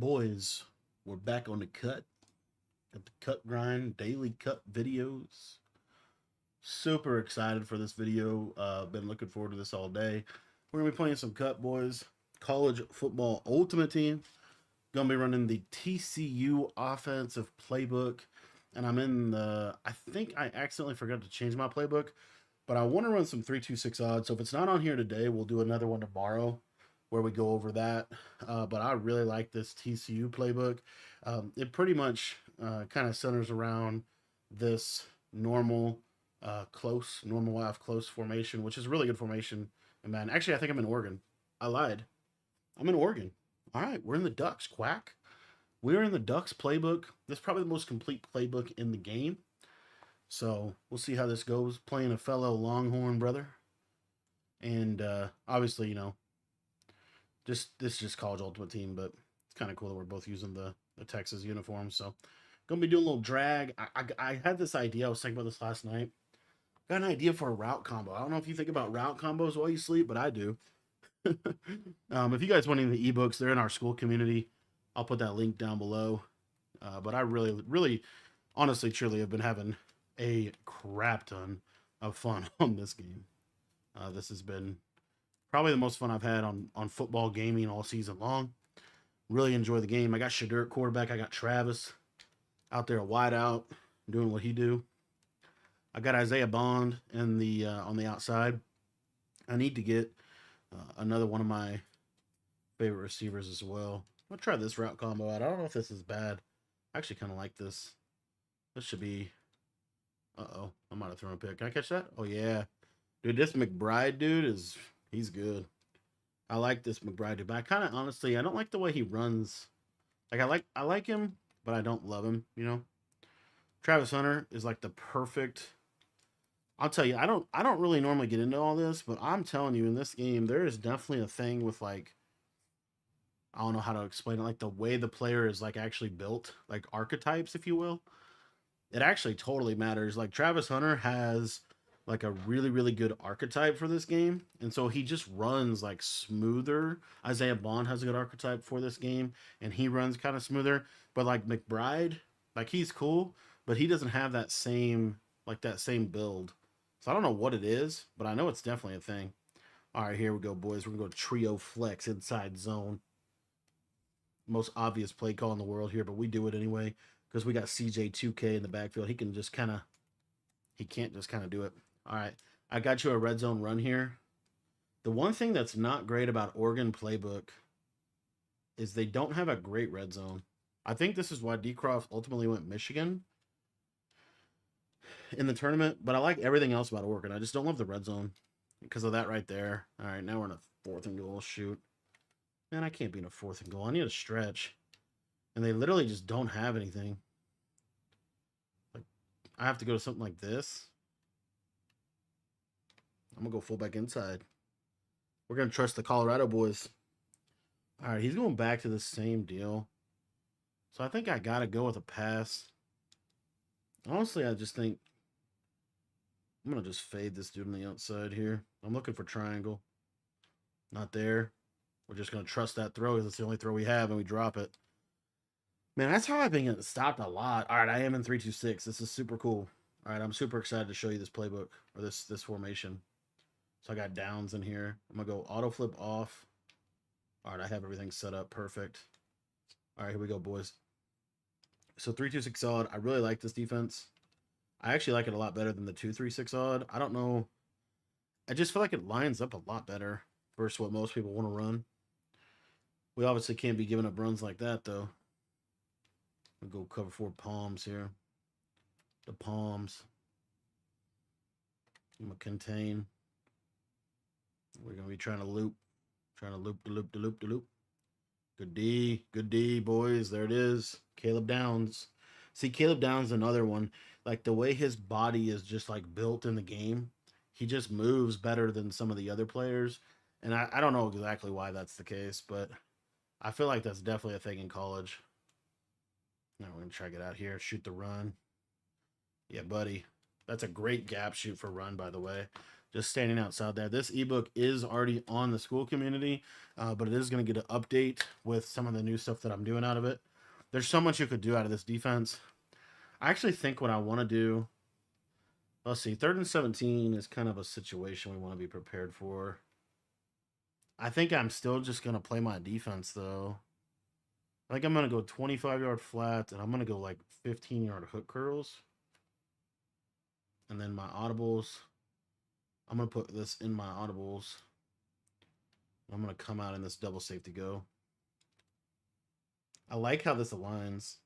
Boys, we're back on the cut. Got the cut grind, daily cut videos. Super excited for this video. Been looking forward to this all day. We're gonna be playing some cut, boys. College football ultimate team. Gonna be running the TCU offensive playbook. And I'm in the, I think I accidentally forgot to change my playbook, but I want to run some 3-2-6 odds. So if it's not on here today, we'll do another one tomorrow where we go over that. But I really like this TCU playbook. It pretty much kind of centers around this normal normal off close formation, which is a really good formation. And man, actually, I think I'm in Oregon. I lied. I'm in Oregon. All right, we're in the Ducks. Quack. We're in the Ducks playbook. This is probably the most complete playbook in the game. So we'll see how this goes. Playing a fellow Longhorn brother. And obviously, this is just college ultimate team, but it's kind of cool that we're both using the Texas uniform. So gonna be doing a little drag. I had this idea. I was thinking about this last night. Got an idea for a route combo. I don't know if you think about route combos while you sleep, but I do. If you guys want any of the ebooks, they're in our school community. I'll put that link down below. But I really, honestly, truly have been having a crap ton of fun on this game. This has been probably the most fun I've had on football gaming all season long. Really enjoy the game. I got Shadur at quarterback. I got Travis out there wide out doing what he do. I got Isaiah Bond in the on the outside. I need to get another one of my favorite receivers as well. I'm gonna try this route combo out. I don't know if this is bad. I actually kind of like this. This should be. Uh-oh, I might have thrown a pick. Can I catch that? Oh yeah, dude, this McBride dude he's good. I like this McBride dude, but I kind of honestly I don't like the way he runs. Like I like him, but I don't love him. Travis Hunter is like the perfect. I'll tell you, I don't really normally get into all this, but I'm telling you, in this game, there is definitely a thing with like I don't know how to explain it, like the way the player is like actually built, like archetypes, if you will. It actually totally matters. Like Travis Hunter has like a really good archetype for this game, and so he just runs like smoother. Isaiah Bond has a good archetype for this game, and he runs kind of smoother. But like McBride, like he's cool, but he doesn't have that same build. So I don't know what it is, but I know it's definitely a thing. All right, here we go, boys. We're gonna go trio flex inside zone. Most obvious play call in the world here, but we do it anyway because we got CJ2K in the backfield. He can't just kind of do it. All right, I got you a red zone run here. The one thing that's not great about Oregon playbook is they don't have a great red zone. I think this is why Decroft ultimately went Michigan in the tournament, but I like everything else about Oregon. I just don't love the red zone because of that right there. All right, now we're in a 4th and goal. Shoot. Man, I can't be in a 4th and goal. I need a stretch. And they literally just don't have anything. Like, I have to go to something like this. I'm going to go fullback inside. We're going to trust the Colorado boys. All right, he's going back to the same deal. So I think I got to go with a pass. Honestly, I just think I'm going to just fade this dude on the outside here. I'm looking for triangle. Not there. We're just going to trust that throw because it's the only throw we have, and we drop it. Man, that's how I've been getting stopped a lot. All right, I am in 3-2-6. This is super cool. All right, I'm super excited to show you this playbook or this formation. So I got downs in here. I'm going to go auto flip off. All right, I have everything set up. Perfect. All right, here we go, boys. So 3-2-6 odd. I really like this defense. I actually like it a lot better than the 2-3-6 odd. I don't know. I just feel like it lines up a lot better versus what most people want to run. We obviously can't be giving up runs like that, though. We'll go cover 4 palms here. The palms. I'm going to contain. We're going to be trying to loop. Trying to loop the loop the loop the loop. Good D, boys. There it is. Caleb Downs. See, Caleb Downs, another one. Like, the way his body is just, like, built in the game, he just moves better than some of the other players. And I don't know exactly why that's the case, but I feel like that's definitely a thing in college. Now we're going to try to get out here. Shoot the run. Yeah, buddy. That's a great gap shoot for run, by the way. just standing outside there. This ebook is already on the Skool community, but it is going to get an update with some of the new stuff that I'm doing out of it. There's so much you could do out of this defense. I actually think what I want to do, let's see, 3rd and 17 is kind of a situation we want to be prepared for. I think I'm still just going to play my defense, though. I think I'm going to go 25-yard flat, and I'm going to go like 15-yard hook curls. And then my audibles, I'm going to put this in my audibles. I'm going to come out in this double safety go. I like how this aligns.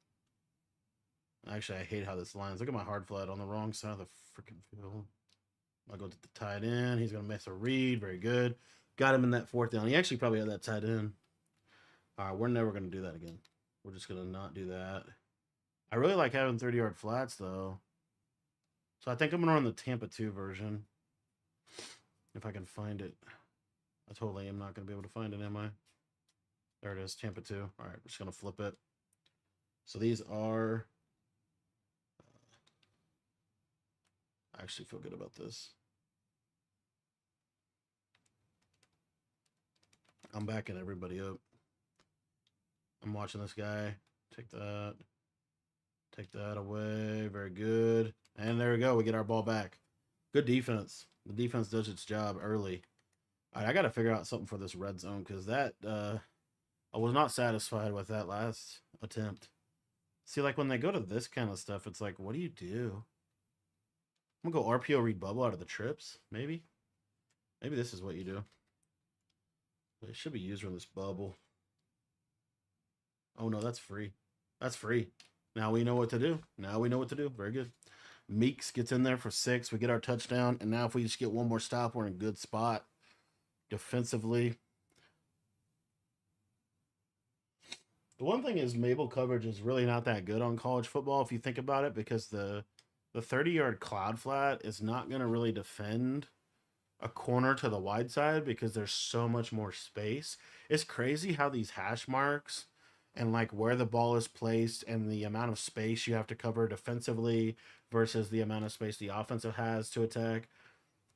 Actually, I hate how this aligns. Look at my hard flat on the wrong side of the freaking field. I'll go to the tight end. He's going to miss a read. Very good. Got him in that 4th down. He actually probably had that tight end. All right, we're never going to do that again. We're just going to not do that. I really like having 30-yard flats, though. So I think I'm going to run the Tampa 2 version. If I can find it. I totally am not going to be able to find it, am I? There it is, Tampa 2. All right, we're just going to flip it. So these are... I actually feel good about this. I'm backing everybody up. I'm watching this guy. Take that. Take that away. Very good. And there we go. We get our ball back. Good defense. The defense does its job early. All right, I got to figure out something for this red zone because that I was not satisfied with that last attempt. See, like when they go to this kind of stuff, it's like, what do you do? I'm going to go RPO read bubble out of the trips, maybe. Maybe this is what you do. It should be used on this bubble. Oh, no, that's free. That's free. Now we know what to do. Now we know what to do. Very good. Meeks gets in there for 6. We get our touchdown. And now if we just get one more stop, we're in a good spot defensively. The one thing is Mabel coverage is really not that good on college football if you think about it, because the 30-yard cloud flat is not going to really defend a corner to the wide side because there's so much more space. It's crazy how these hash marks and like where the ball is placed and the amount of space you have to cover defensively versus the amount of space the offensive has to attack.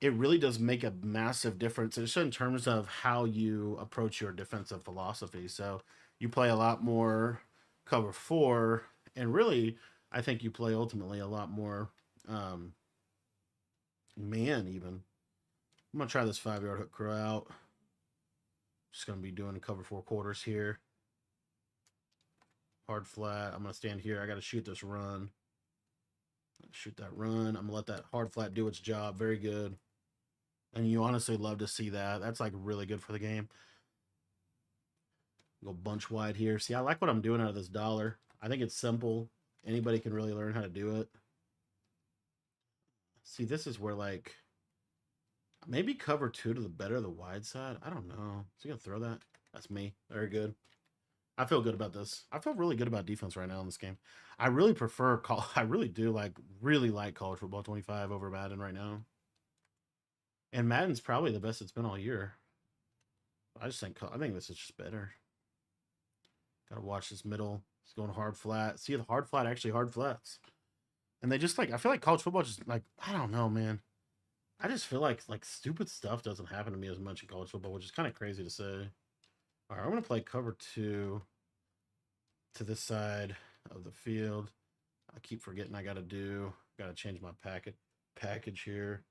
It really does make a massive difference just in terms of how you approach your defensive philosophy. So you play a lot more cover 4, and really, I think you play ultimately a lot more man even. I'm going to try this 5-yard hook curl out. Just going to be doing a cover 4 quarters here. Hard flat. I'm going to stand here. I got to shoot this run. Shoot that run. I'm going to let that hard flat do its job. Very good. And you honestly love to see that. That's like really good for the game. Go bunch wide here. See, I like what I'm doing out of this dollar. I think it's simple. Anybody can really learn how to do it. See, this is where like maybe cover 2 to the better of the wide side. I don't know. Is he going to throw that? That's me. Very good. I feel good about this. I feel really good about defense right now in this game. I really prefer I really do really like college football 25 over Madden right now. And Madden's probably the best it's been all year. I think this is just better. Gotta watch this middle. It's going hard flat. See, the hard flat actually hard flats. And they just like, I feel like college football just like, I don't know, man. I just feel like stupid stuff doesn't happen to me as much in college football, which is kind of crazy to say. All right, I'm going to play cover 2 to this side of the field. I keep forgetting I got to change my package here.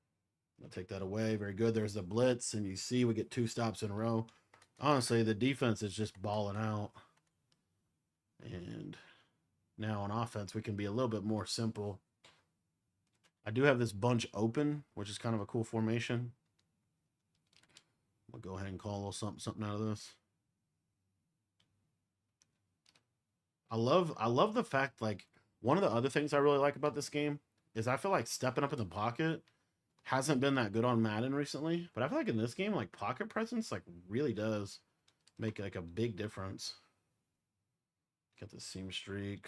I'll take that away. Very good. There's the blitz, and you see we get 2 stops in a row. Honestly, the defense is just balling out. And now on offense, we can be a little bit more simple. I do have this bunch open, which is kind of a cool formation. I'll go ahead and call a little something out of this. I love the fact, like, one of the other things I really like about this game is I feel like stepping up in the pocket hasn't been that good on Madden recently, but I feel like in this game, like, pocket presence, like, really does make, like, a big difference. Get the seam streak.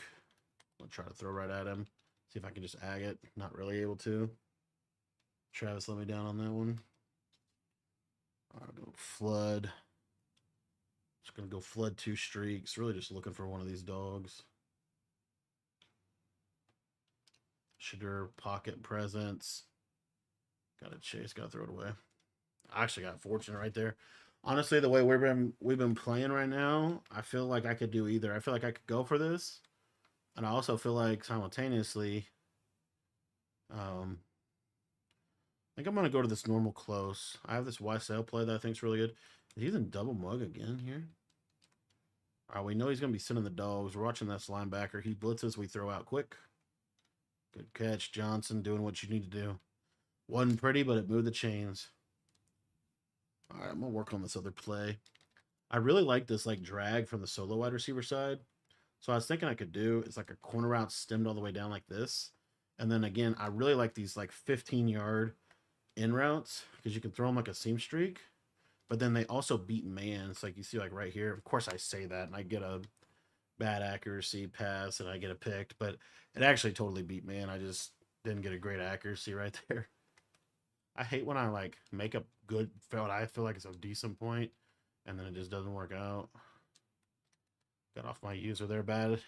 I'll try to throw right at him. See if I can just ag it. Not really able to. Travis let me down on that one. All right, go flood. Just going to go flood 2 streaks. Really just looking for one of these dogs. Shadur, pocket presence. Got to chase. Got to throw it away. I actually got fortunate right there. Honestly, the way we've been playing right now, I feel like I could do either. I feel like I could go for this, and I also feel like simultaneously, I think I'm gonna go to this normal close. I have this YSL play that I think's really good. Is he using double mug again here? All right, we know he's gonna be sending the dogs. We're watching this linebacker. He blitzes, we throw out quick. Good catch, Johnson, doing what you need to do. Wasn't pretty, but it moved the chains. All right, I'm gonna work on this other play. I really like this like drag from the solo wide receiver side. So I was thinking I could do it's like a corner route stemmed all the way down like this. And then again, I really like these like 15-yard in routes because you can throw them like a seam streak. But then they also beat man. It's like you see like right here. Of course I say that and I get a bad accuracy pass and I get a picked, but it actually totally beat man. I just didn't get a great accuracy right there. I hate when I like make a good what I feel like it's a decent point and then it just doesn't work out. Got off my user there bad.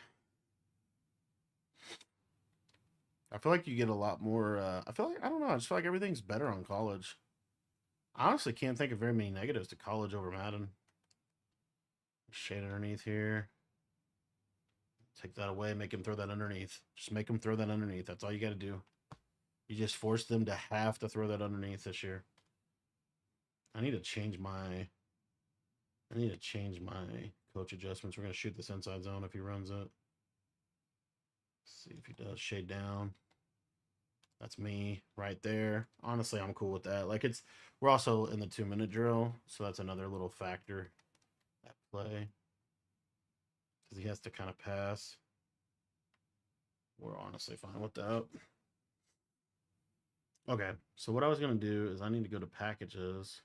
I feel like you get a lot more. I feel like, I don't know. I just feel like everything's better on college. I honestly can't think of very many negatives to college over Madden. Shade underneath here. Take that away. Make him throw that underneath. Just make him throw that underneath. That's all you got to do. You just force them to have to throw that underneath this year. I need to change my coach adjustments. We're going to shoot this inside zone if he runs it. See if he does. Shade down. That's me right there. Honestly, I'm cool with that. Like we're also in the 2-minute drill, so that's another little factor at play. Because he has to kind of pass. We're honestly fine with that. Okay, so what I was going to do is I need to go to packages.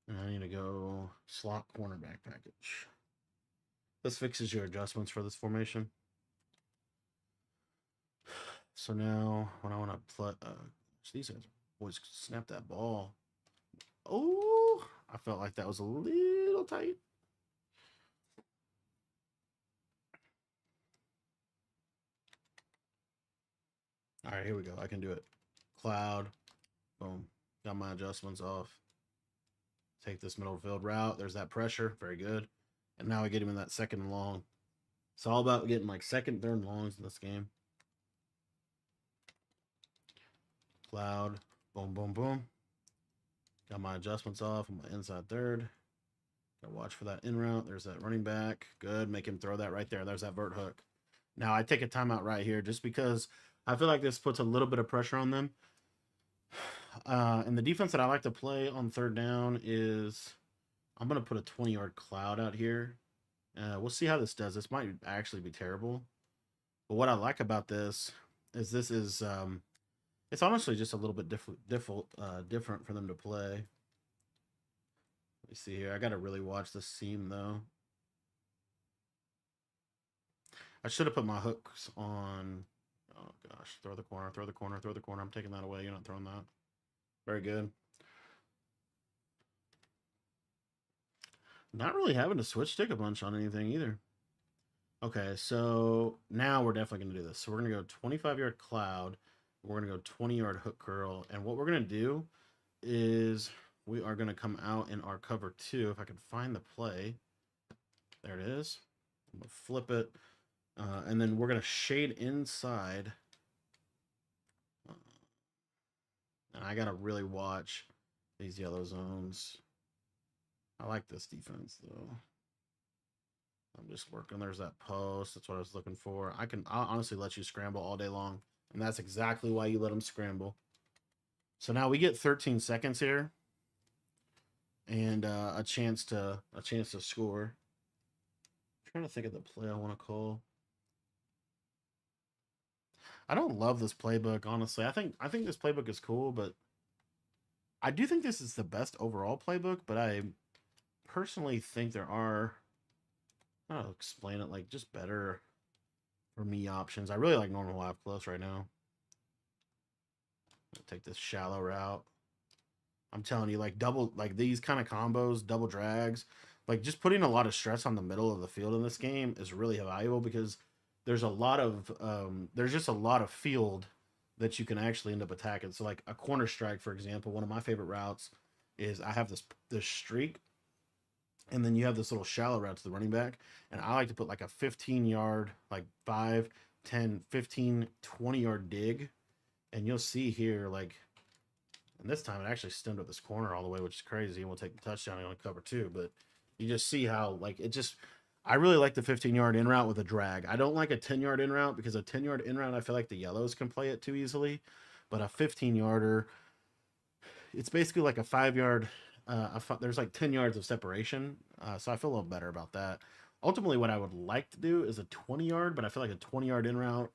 And I need to go slot cornerback package. This fixes your adjustments for this formation. So now when I want to play, these guys always snap that ball. Oh, I felt like that was a little tight. All right, here we go. I can do it. Cloud. Boom. Got my adjustments off. Take this middle field route. There's that pressure. Very good. And now I get him in that second and long. It's all about getting like second, third, and longs in this game. Cloud. Boom, boom, boom. Got my adjustments off on my inside third. Got to watch for that in route. There's that running back. Good. Make him throw that right there. There's that vert hook. Now I take a timeout right here just because I feel like this puts a little bit of pressure on them. And the defense that I like to play on third down is I'm going to put a 20-yard cloud out here. We'll see how this does. This might actually be terrible. But what I like about this is it's honestly just a little bit different for them to play. Let me see here. I got to really watch this seam, though. I should have put my hooks on. Oh, gosh. Throw the corner, throw the corner, throw the corner. I'm taking that away. You're not throwing that. Very good. Not really having to switch stick a bunch on anything either. Okay, so now we're definitely going to do this. So we're going to go 25-yard cloud. We're going to go 20-yard hook curl. And what we're going to do is we are going to come out in our cover 2. If I can find the play. There it is. I'm going to flip it. And then we're going to shade inside. And I got to really watch these yellow zones. I like this defense, though. I'm just working. There's that post. That's what I was looking for. I'll honestly let you scramble all day long. And that's exactly why you let them scramble. So now we get 13 seconds here. And a chance to score. I'm trying to think of the play I want to call. I don't love this playbook, honestly. I think this playbook is cool, but I do think this is the best overall playbook, but I personally think there are, I'll explain it, like just better for me options. I really like normal live close right now. I'll take this shallow route. I'm telling you, like these kind of combos, double drags, like just putting a lot of stress on the middle of the field in this game is really valuable because there's a lot of there's just a lot of field that you can actually end up attacking. So like a corner strike, for example, one of my favorite routes is I have this streak, and then you have this little shallow route to the running back, and I like to put like a 15-yard, like 5, 10, 15, 20-yard dig, and you'll see here, like, and this time it actually stemmed up this corner all the way, which is crazy, and we'll take the touchdown and cover two, but you just see how, like, it just, I really like the 15-yard in route with a drag. I don't like a 10-yard in route because a 10-yard in route, I feel like the yellows can play it too easily, but a 15-yarder, it's basically like a 5-yard. There's like 10 yards of separation, so I feel a little better about that. Ultimately, what I would like to do is a 20-yard, but I feel like a 20-yard in route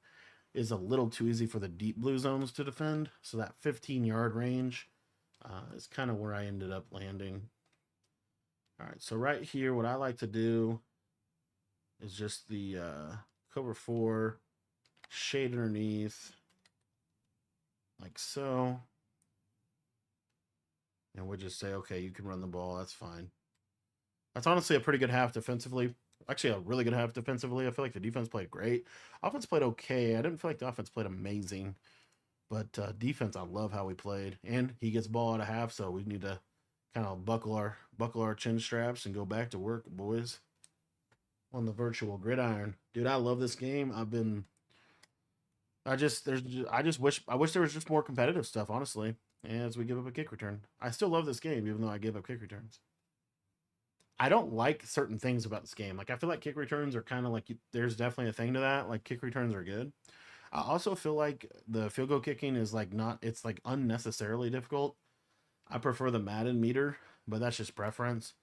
is a little too easy for the deep blue zones to defend. So that 15-yard range is kind of where I ended up landing. All right, so right here, what I like to do is just the cover 4, shade underneath, like so. And we'll just say, okay, you can run the ball. That's fine. That's honestly a pretty good half defensively. Actually, a really good half defensively. I feel like the defense played great. Offense played okay. I didn't feel like the offense played amazing. But defense, I love how we played. And he gets ball at a half, so we need to kind of buckle our chin straps and go back to work, boys. On the virtual gridiron. Dude, I love this game. I wish there was just more competitive stuff, honestly, as we give up a kick return. I still love this game, even though I give up kick returns. I don't like certain things about this game. Like, I feel like kick returns are kind of like, there's definitely a thing to that. Like, kick returns are good. I also feel like the field goal kicking is like it's like unnecessarily difficult. I prefer the Madden meter, but that's just preference.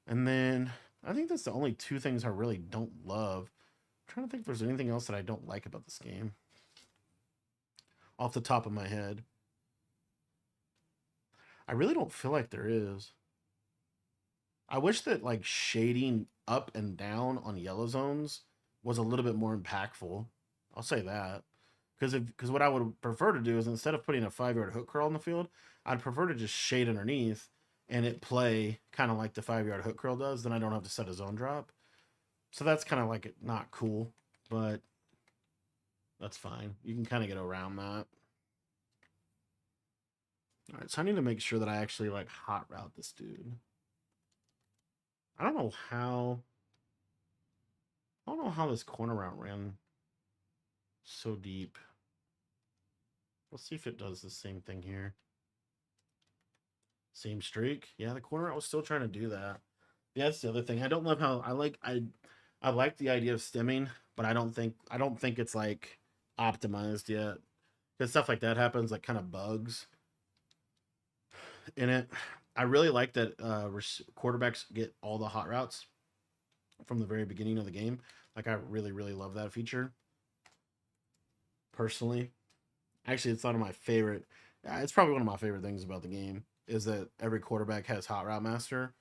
And then I think that's the only two things I really don't love. I'm trying to think if there's anything else that I don't like about this game off the top of my head. I really don't feel like there is. I wish that like shading up and down on yellow zones was a little bit more impactful. I'll say that. Because what I would prefer to do is instead of putting a 5-yard hook curl on the field, I'd prefer to just shade underneath and it play kind of like the 5-yard hook curl does. Then I don't have to set a zone drop. So that's kind of like not cool, but that's fine. You can kind of get around that. All right, so I need to make sure that I actually like hot route this dude. I don't know how this corner route ran so deep. Let's see if it does the same thing here. Same streak. Yeah, the corner route was still trying to do that. Yeah, that's the other thing. I don't love how I like the idea of stemming, but I don't think it's like optimized yet. Because stuff like that happens, like kind of bugs in it. I really like that quarterbacks get all the hot routes from the very beginning of the game. Like, I really, really love that feature. Personally, actually, it's one of my favorite. It's probably one of my favorite things about the game is that every quarterback has hot route master,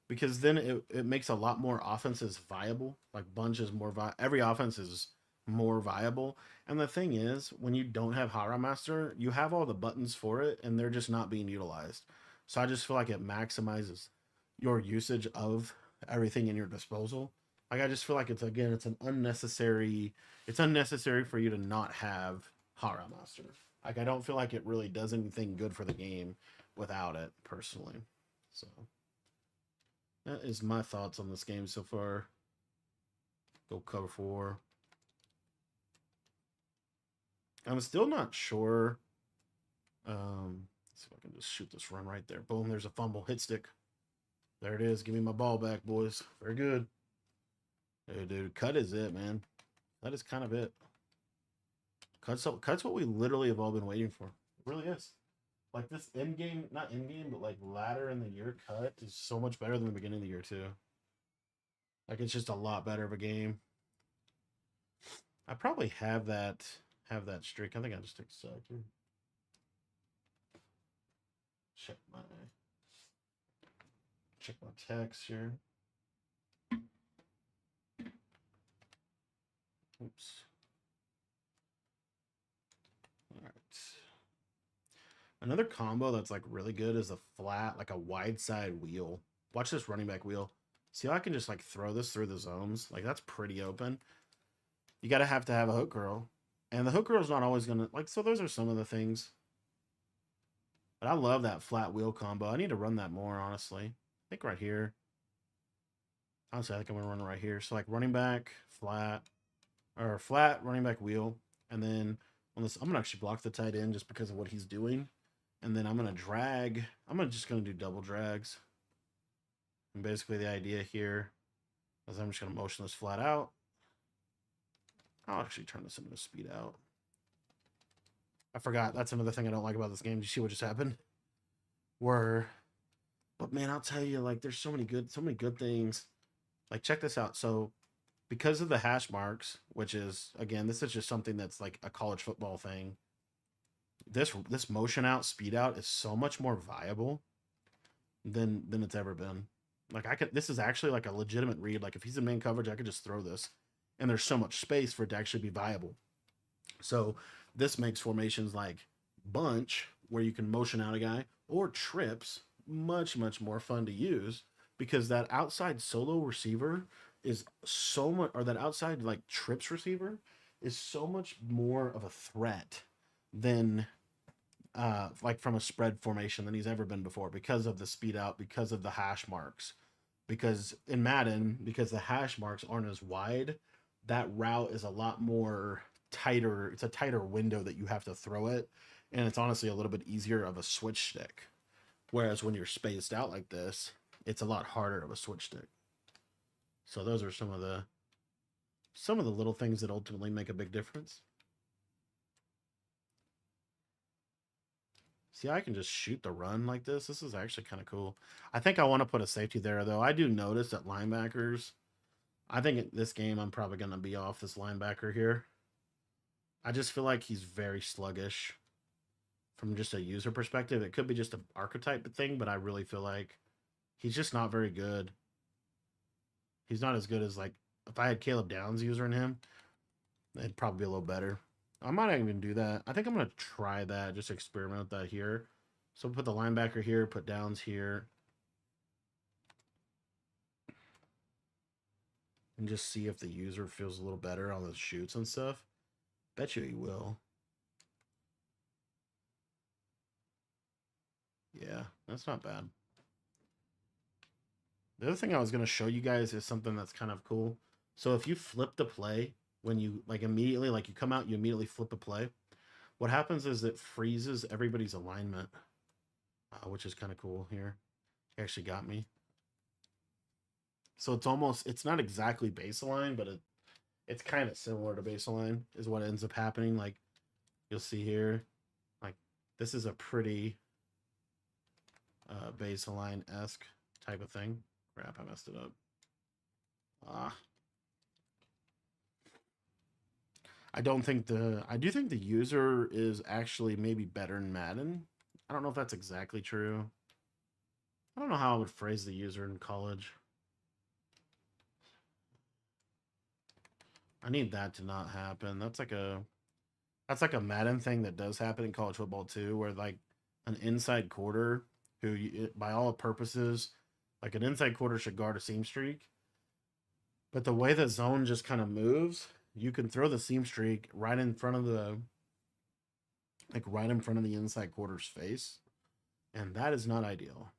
because then it makes a lot more offenses viable. Like, bunch is more every offense is more viable. And the thing is, when you don't have hot route master, you have all the buttons for it, and they're just not being utilized. So I just feel like it maximizes your usage of everything in your disposal. Like, I just feel like it's unnecessary for you to not have hot route master. Like, I don't feel like it really does anything good for the game without it, personally. So that is my thoughts on this game so far. Go cover 4. I'm still not sure. Let's see if I can just shoot this run right there. Boom, there's a fumble. Hit stick. There it is. Give me my ball back, boys. Very good. Hey, dude, cut is it, man. That is kind of it. Cut's what we literally have all been waiting for. It really is. Like, this end game, not end game, but like later in the year cut is so much better than the beginning of the year too. Like, it's just a lot better of a game. I probably have that streak. I think I just took a sec here. Check my text here. Oops. All right. Another combo that's like really good is a flat, like a wide side wheel. Watch this running back wheel. See how I can just like throw this through the zones? Like, that's pretty open. You gotta have to have a hook curl. And the hook row is not always going to, like, so those are some of the things. But I love that flat wheel combo. I need to run that more, honestly. I think right here. Honestly, I think I'm going to run it right here. So, like, running back, flat, or flat, running back, wheel. And then on this, I'm going to actually block the tight end just because of what he's doing. And then I'm going to drag. Just going to do double drags. And basically the idea here is I'm just going to motion this flat out. I'll actually turn this into a speed out. I forgot. That's another thing I don't like about this game. Did you see what just happened? But man, I'll tell you, like, there's so many good things. Like, check this out. So, because of the hash marks, which is, again, this is just something that's like a college football thing. This motion out, speed out is so much more viable than it's ever been. Like, this is actually like a legitimate read. Like, if he's in man coverage, I could just throw this, and there's so much space for it to actually be viable. So this makes formations like bunch, where you can motion out a guy, or trips, much more fun to use, because that outside solo receiver is so much, or that outside like trips receiver is so much more of a threat than like from a spread formation than he's ever been before, because of the speed out, because of the hash marks. Because in Madden, because the hash marks aren't as wide, that route is a lot more tighter. It's a tighter window that you have to throw it, and it's honestly a little bit easier of a switch stick. Whereas when you're spaced out like this, it's a lot harder of a switch stick. So those are some of the little things that ultimately make a big difference. See, I can just shoot the run like this. This is actually kind of cool. I think I want to put a safety there, though. I do notice that linebackers, I think in this game, I'm probably going to be off this linebacker here. I just feel like he's very sluggish from just a user perspective. It could be just an archetype thing, but I really feel like he's just not very good. He's not as good as, like, if I had Caleb Downs using him, it'd probably be a little better. I might even do that. I think I'm going to try that, just experiment with that here. So put the linebacker here, put Downs here. And just see if the user feels a little better on the shoots and stuff. Bet you he will. Yeah, that's not bad. The other thing I was going to show you guys is something that's kind of cool. So if you flip the play, when you, like, immediately, like, you come out, you immediately flip the play. What happens is it freezes everybody's alignment, which is kind of cool here. He actually got me. So it's not exactly baseline, but it's kind of similar to baseline is what ends up happening. Like, you'll see here, like, this is a pretty baseline-esque type of thing. Crap, I messed it up. I do think the user is actually maybe better in Madden. I don't know if that's exactly true. I don't know how I would phrase the user in college. I need that to not happen. That's like a Madden thing that does happen in college football too, where, like, an inside quarter who, by all purposes, like, an inside quarter should guard a seam streak. But the way the zone just kind of moves, you can throw the seam streak right in front of the inside quarter's face, and that is not ideal.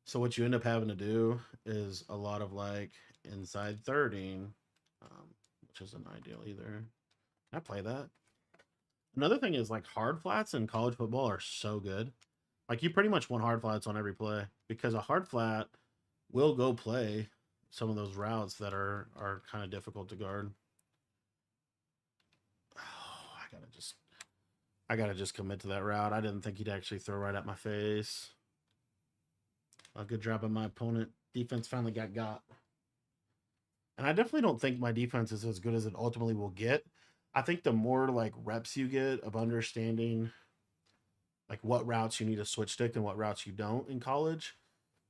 So what you end up having to do is a lot of, like, inside thirding, which isn't ideal either. I play that. Another thing is, like, hard flats in college football are so good. Like, you pretty much want hard flats on every play, because a hard flat will go play some of those routes that are kind of difficult to guard. Oh, I gotta just commit to that route. I didn't think he'd actually throw right at my face. A good job on my opponent. Defense finally got. And I definitely don't think my defense is as good as it ultimately will get. I think the more, like, reps you get of understanding, like, what routes you need to switch stick and what routes you don't in college,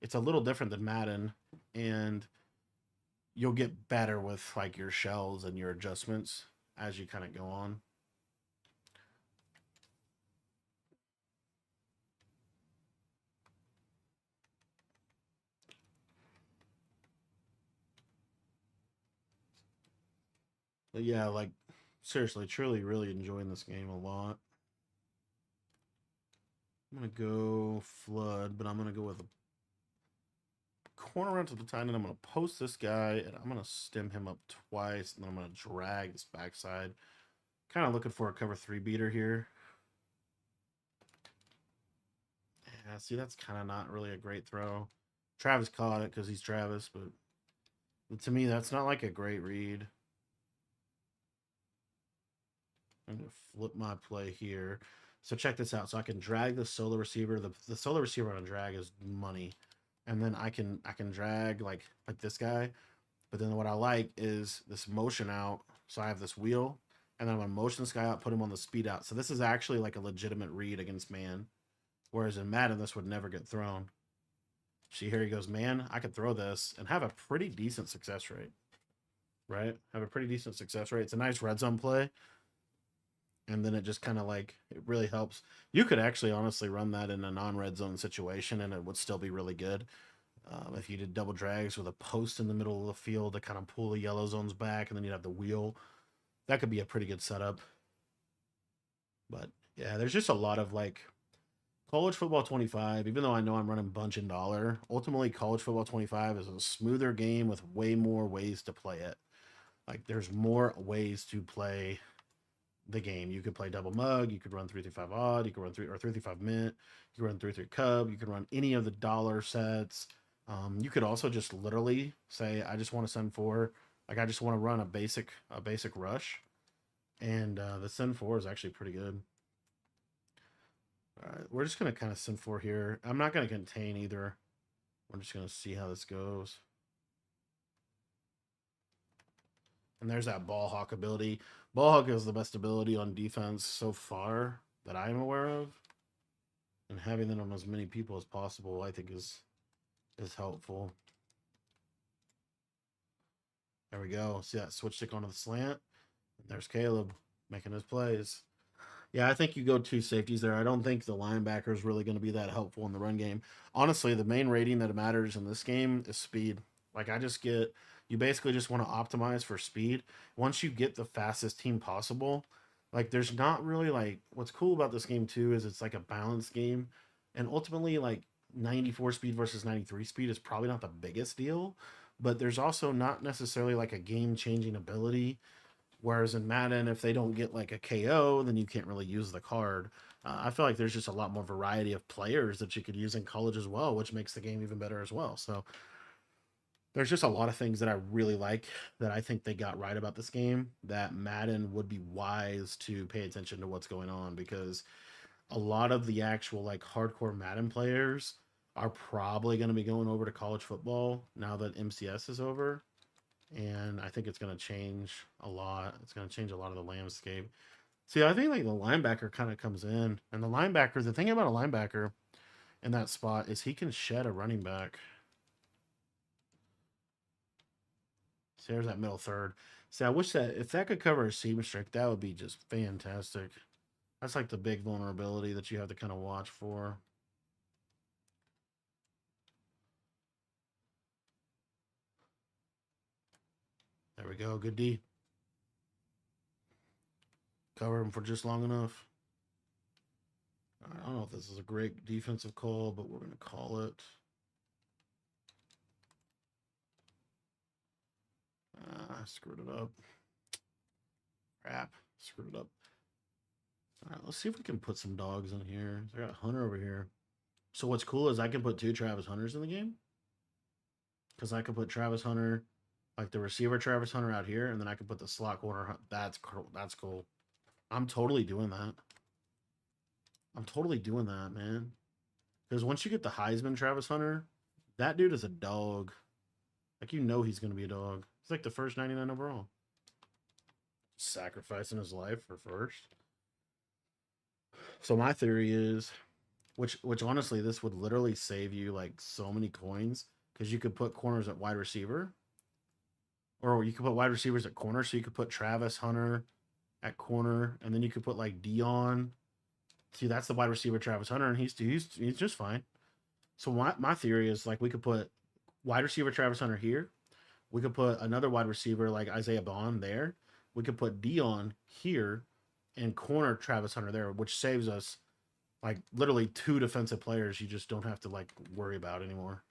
it's a little different than Madden, and you'll get better with, like, your shells and your adjustments as you kind of go on. But yeah, like, seriously, truly, really enjoying this game a lot. I'm going to go flood, but I'm going to go with a corner around to the tight end. I'm going to post this guy, and I'm going to stem him up twice, and then I'm going to drag this backside. Kind of looking for a cover 3 beater here. Yeah, see, that's kind of not really a great throw. Travis caught it because he's Travis, but to me, that's not like a great read. I'm going to flip my play here. So check this out. So I can drag the solo receiver. The solo receiver on a drag is money. And then I can drag like this guy. But then what I like is this motion out. So I have this wheel. And then I'm going to motion this guy out, put him on the speed out. So this is actually like a legitimate read against man. Whereas in Madden, this would never get thrown. See, here he goes, man, I could throw this and have a pretty decent success rate. Right? Have a pretty decent success rate. It's a nice red zone play. And then it just kind of like, it really helps. You could actually honestly run that in a non-red zone situation and it would still be really good. If you did double drags with a post in the middle of the field to kind of pull the yellow zones back, and then you'd have the wheel. That could be a pretty good setup. But yeah, there's just a lot of like college football 25, even though I know I'm running bunch and dollar, ultimately college football 25 is a smoother game with way more ways to play it. Like there's more ways to play the game. You could play double mug, you could run 335 odd, you could run 335 mint, you could run 33 cub, you could run any of the dollar sets. You could also just literally say, I just want to send 4. Like I just want to run a basic rush. And the send 4 is actually pretty good. All right, we're just gonna kind of send 4 here. I'm not gonna contain either. We're just gonna see how this goes. And there's that ball hawk ability. Ball hawk is the best ability on defense so far that I'm aware of. And having that on as many people as possible, I think is helpful. There we go. See that switch stick onto the slant? And there's Caleb making his plays. Yeah, I think you go 2 safeties there. I don't think the linebacker is really going to be that helpful in the run game. Honestly, the main rating that matters in this game is speed. Like you basically just want to optimize for speed. Once you get the fastest team possible, like there's not really like, what's cool about this game too is it's like a balanced game. And ultimately like 94 speed versus 93 speed is probably not the biggest deal, but there's also not necessarily like a game changing ability. Whereas in Madden, if they don't get like a KO, then you can't really use the card. I feel like there's just a lot more variety of players that you could use in college as well, which makes the game even better as well. So there's just a lot of things that I really like that I think they got right about this game that Madden would be wise to pay attention to what's going on, because a lot of the actual like hardcore Madden players are probably going to be going over to college football now that MCS is over. And I think it's going to change a lot. It's going to change a lot of the landscape. See, I think like the linebacker kind of comes in. And the thing about a linebacker in that spot is he can shed a running back. See, there's that middle third. See, I wish that if that could cover a seam streak, that would be just fantastic. That's like the big vulnerability that you have to kind of watch for. There we go. Good D. Cover him for just long enough. I don't know if this is a great defensive call, but we're going to call it. I screwed it up. Crap. Screwed it up. All right, let's see if we can put some dogs in here. I got Hunter over here. So what's cool is I can put 2 Travis Hunters in the game. Because I can put Travis Hunter, like the receiver Travis Hunter out here, and then I can put the slot corner. That's cool. That's cool. I'm totally doing that. I'm totally doing that, man. Because once you get the Heisman Travis Hunter, that dude is a dog. Like, you know he's going to be a dog. He's like the first 99 overall. Sacrificing his life for first. So my theory is, which honestly, this would literally save you like so many coins, because you could put corners at wide receiver, or you could put wide receivers at corner. So you could put Travis Hunter at corner, and then you could put like Dion. See, that's the wide receiver Travis Hunter, and he's just fine. So my theory is like we could put wide receiver Travis Hunter here. We could put another wide receiver like Isaiah Bond there. we could put Dion here and corner Travis Hunter there, which saves us like literally 2 defensive players you just don't have to like worry about anymore.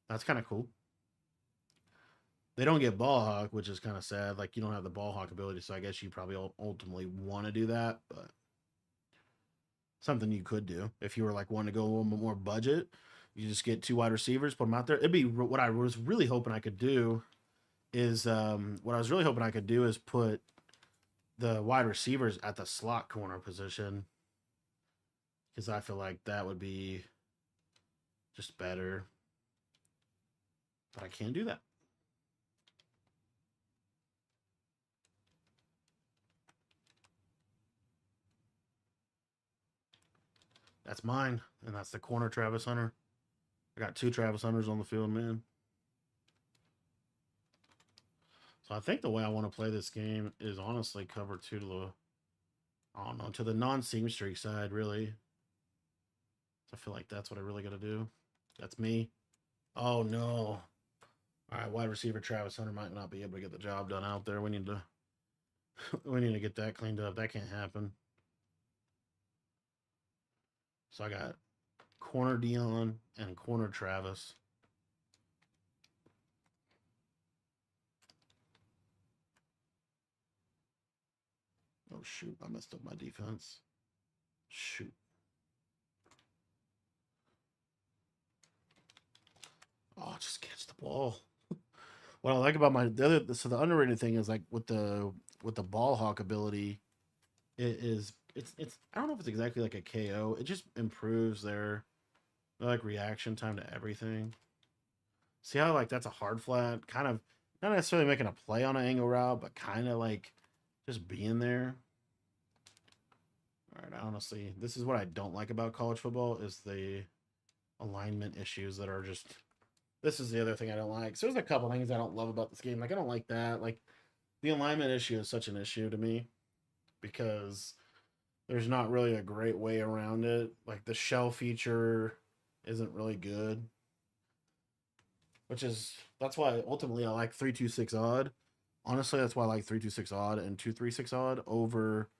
That's kind of cool. They don't get ball hawk, which is kind of sad. Like you don't have the ball hawk ability, so I guess you probably ultimately want to do that, but something you could do if you were like wanting to go a little bit more budget. You just get 2 wide receivers, put them out there. It'd be what I was really hoping I could do is put the wide receivers at the slot corner position because I feel like that would be just better. But I can't do that. That's mine, and that's the corner Travis Hunter. I got 2 Travis Hunters on the field, man. So I think the way I want to play this game is honestly cover 2 to the, I don't know, to the non-seam streak side, really. I feel like that's what I really got to do. That's me. Oh, no. All right, wide receiver Travis Hunter might not be able to get the job done out there. We need to get that cleaned up. That can't happen. So I got corner Dion and corner Travis. Oh, shoot. I messed up my defense. Shoot. Oh, just catch the ball. What I like about the underrated thing is like with the ball hawk ability, it's I don't know if it's exactly like a KO. It just improves their like reaction time to everything. See how like that's a hard flat, kind of not necessarily making a play on an angle route, but kind of like just being there. All right, honestly, this is what I don't like about college football is the alignment issues that are just. This is the other thing I don't like. So there's a couple things I don't love about this game. Like I don't like that. Like the alignment issue is such an issue to me because there's not really a great way around it. Like the shell feature isn't really good, that's why ultimately I like 326 odd. Honestly, that's why I like 326 odd and 236 odd over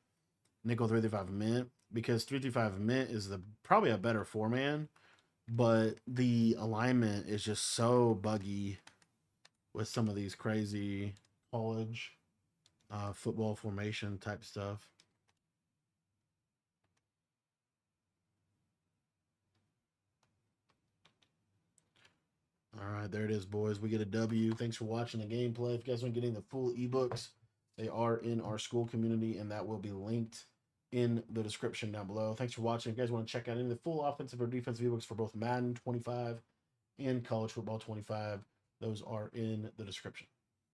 nickel 335 mint because 335 mint is probably a better 4-man, but the alignment is just so buggy with some of these crazy college football formation type stuff. All right, there it is, boys. We get a W. Thanks for watching the gameplay. If you guys want getting the full ebooks, they are in our Skool community, and that will be linked in the description down below. Thanks for watching. If you guys want to check out any of the full offensive or defensive ebooks for both Madden 25 and College Football 25, those are in the description.